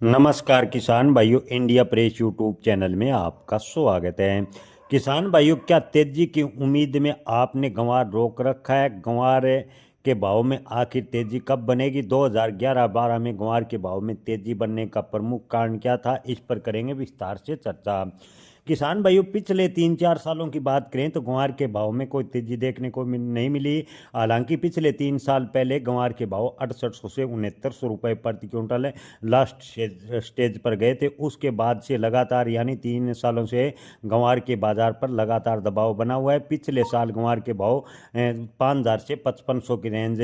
नमस्कार किसान भाइयों, इंडिया प्रेस यूट्यूब चैनल में आपका स्वागत है। किसान भाइयों, क्या तेजी की उम्मीद में आपने गंवार रोक रखा है? गंवार के भाव में आखिर तेजी कब बनेगी? 2011-12 में गंवार के भाव में तेजी बनने का प्रमुख कारण क्या था? इस पर करेंगे विस्तार से चर्चा। किसान भाइयों, पिछले 3-4 सालों की बात करें तो ग्वार के भाव में कोई तेजी देखने को नहीं मिली। हालांकि पिछले 3 साल पहले ग्वार के भाव 6800 से 6900 रुपये प्रति क्विंटल लास्ट स्टेज पर गए थे। उसके बाद से लगातार यानी 3 सालों से ग्वार के बाजार पर लगातार दबाव बना हुआ है। पिछले साल ग्वार के भाव 5000 से 5500 की रेंज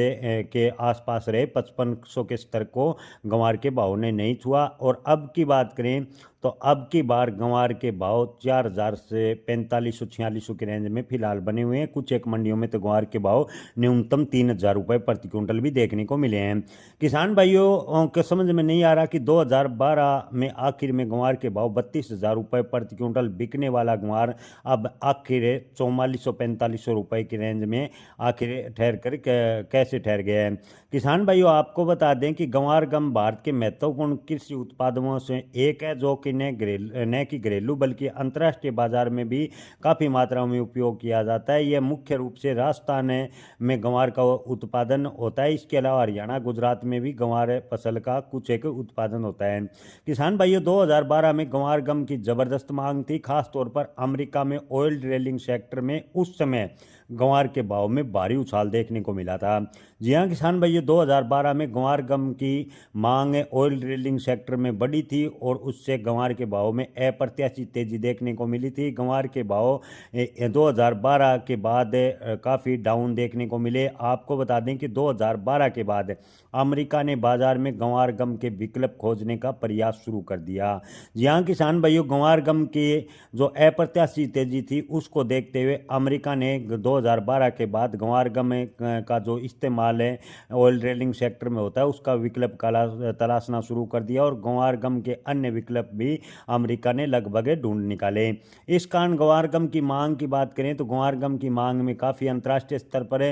के आसपास रहे। 5500 के स्तर को ग्वार के भाव ने नहीं छुआ। और अब की बात करें तो अब की बार गंवार के भाव 4000 से 4500-4600 की रेंज में फिलहाल बने हुए हैं। कुछ एक मंडियों में तो गंवार के भाव न्यूनतम 3000 रुपये प्रति क्विंटल भी देखने को मिले हैं। किसान भाइयों के समझ में नहीं आ रहा कि 2012 में आखिर में गंवार के भाव 32,000 रुपये प्रति क्विंटल बिकने वाला गंवार अब आखिर 4400-4500 रुपये की रेंज में आखिर ठहर कर कैसे ठहर गया है। किसान भाइयों, आपको बता दें कि गंवार गम भारत के महत्वपूर्ण कृषि उत्पादों से एक है, जो कि न कि घरेलू बल्कि अंतर्राष्ट्रीय बाजार में भी काफ़ी मात्रा में उपयोग किया जाता है। यह मुख्य रूप से राजस्थान में गंवार का उत्पादन होता है। इसके अलावा हरियाणा, गुजरात में भी गंवार फसल का कुछ एक उत्पादन होता है। किसान भाइयों, 2012 में गंवार गम की जबरदस्त मांग थी। खासतौर पर अमेरिका में ऑयल ड्रिलिंग सेक्टर में उस समय गंवार के भाव में भारी उछाल देखने को मिला था। जी हाँ किसान भाइयों, 2012 में गंवार गम की मांग ऑयल ड्रिलिंग सेक्टर में बढ़ी थी और उससे गंवार के भाव में अप्रत्याशित तेजी देखने को मिली थी। गंवार के भाव 2012 के बाद काफ़ी डाउन देखने को मिले। आपको बता दें कि 2012 के बाद अमेरिका ने बाजार में गंवार गम के विकल्प खोजने का प्रयास शुरू कर दिया। जी हाँ किसान भाइयों, गंवार गम की जो अप्रत्याशित तेजी थी उसको देखते हुए अमेरिका ने 2012 के बाद गंवार गम का जो इस्तेमाल है ऑयल ड्रिलिंग सेक्टर में होता है उसका विकल्प तलाशना शुरू कर दिया और गंवार गम के अन्य विकल्प भी अमेरिका ने लगभग ढूंढ निकाले। इस कारण गंवार गम की मांग की बात करें तो गंवार गम की मांग में काफ़ी अंतर्राष्ट्रीय स्तर पर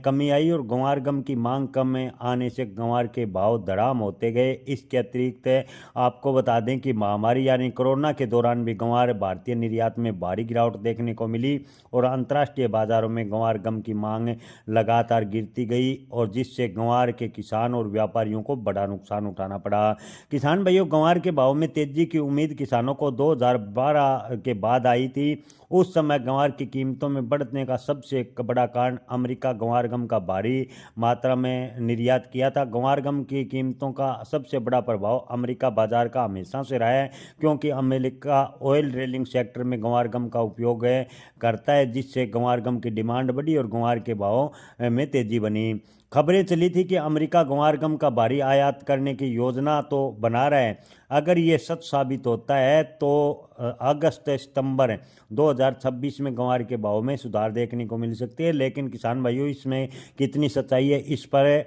कमी आई और गंवार गम की मांग कम आने से गंवार के भाव धड़ाम होते गए। इसके अतिरिक्त आपको बता दें कि महामारी यानी कोरोना के दौरान भी गंवार भारतीय निर्यात में भारी गिरावट देखने को मिली और अंतर्राष्ट्रीय बाजारों में गंवार गम की मांग लगातार गिरती गई और जिससे गंवार के किसान और व्यापारियों को बड़ा नुकसान उठाना पड़ा। किसान भाइयों, गंवार के भाव में तेजी की उम्मीद किसानों को 2012 के बाद आई थी। उस समय गंवार की कीमतों में बढ़ने का सबसे बड़ा कारण अमेरिका गंवार गम का भारी मात्रा में निर्यात किया था। गंवार गम की कीमतों का सबसे बड़ा प्रभाव अमेरिका बाजार का हमेशा से रहा है, क्योंकि अमेरिका ऑयल ड्रिलिंग सेक्टर में गंवार गम का उपयोग करता है, जिससे गंवार गम की डिमांड बढ़ी और गंवार के भाव में तेजी बनी। खबरें चली थी कि अमेरिका गंवार गम का भारी आयात करने की योजना तो बना रहा है। अगर ये सच साबित होता है तो अगस्त सितंबर 2026 में गंवार के भाव में सुधार देखने को मिल सकती है। लेकिन किसान भाइयों, इसमें कितनी सच्चाई है इस पर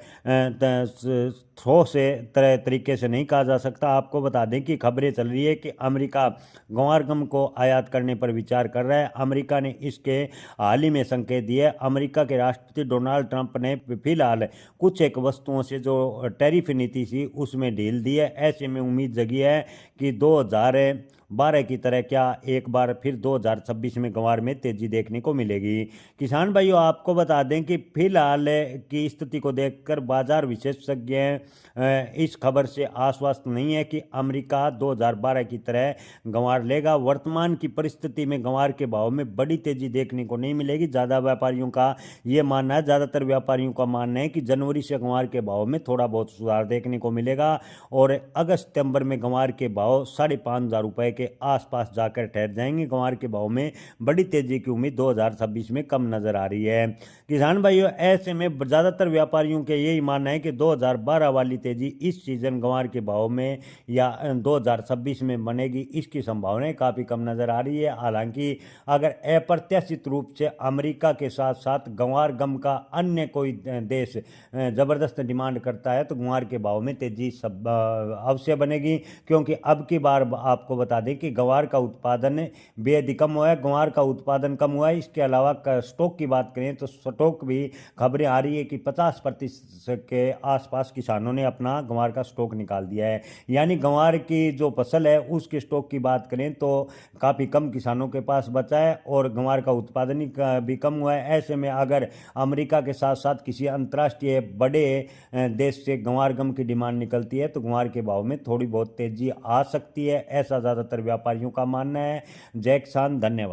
ठोस तरीके से नहीं कहा जा सकता। आपको बता दें कि खबरें चल रही है कि अमेरिका गंवार गम को आयात करने पर विचार कर रहा है। अमेरिका ने इसके हाल ही में संकेत दिए। अमेरिका के राष्ट्रपति डोनाल्ड ट्रंप ने फिलहाल कुछ एक वस्तुओं से जो टैरिफ नीति थी उसमें ढील दी है। ऐसे में उम्मीद जगी है कि 2012 की तरह क्या एक बार फिर 2026 में गंवार में तेजी देखने को मिलेगी। किसान भाइयों, आपको बता दें कि फिलहाल की स्थिति को देखकर बाजार विशेषज्ञ इस खबर से आश्वस्त नहीं है कि अमेरिका 2012 की तरह गंवार लेगा। वर्तमान की परिस्थिति में गंवार के भाव में बड़ी तेजी देखने को नहीं मिलेगी। ज़्यादातर व्यापारियों का मानना है कि जनवरी से गंवार के भाव में थोड़ा बहुत सुधार देखने को मिलेगा और अगस्त सितंबर में गंवार के भाव 5,500 रुपये के आसपास जाकर ठहर जाएंगे। गंवार के भाव में बड़ी तेजी की उम्मीद 2026 में कम नजर आ रही है। किसान भाइयों, ऐसे में ज़्यादातर व्यापारियों के यही मानना है कि 2012 वाली तेजी इस सीजन गंवार के भाव में या 2026 में बनेगी, इसकी संभावनाएं काफ़ी कम नजर आ रही है। हालांकि अगर अप्रत्याशित रूप से अमेरिका के साथ साथ गंवार गम का अन्य कोई देश देश ज़बरदस्त डिमांड करता है तो ग्वार के भाव में तेज़ी सब अवश्य बनेगी, क्योंकि अब की बार आपको बता दें कि ग्वार का उत्पादन बेहद ही कम हुआ है, ग्वार का उत्पादन कम हुआ है। इसके अलावा स्टॉक की बात करें तो स्टॉक भी खबरें आ रही है कि 50% के आसपास किसानों ने अपना ग्वार का स्टॉक निकाल दिया है। यानी ग्वार की जो फसल है उसके स्टॉक की बात करें तो काफ़ी कम किसानों के पास बचा है और ग्वार का उत्पादन भी कम हुआ है। ऐसे में अगर अमेरिका के साथ साथ किसी अंतर्राष्ट्रीय बड़े देश से ग्वार गम की डिमांड निकलती है तो ग्वार के भाव में थोड़ी बहुत तेजी आ सकती है, ऐसा ज़्यादातर व्यापारियों का मानना है। जय किसान, धन्यवाद।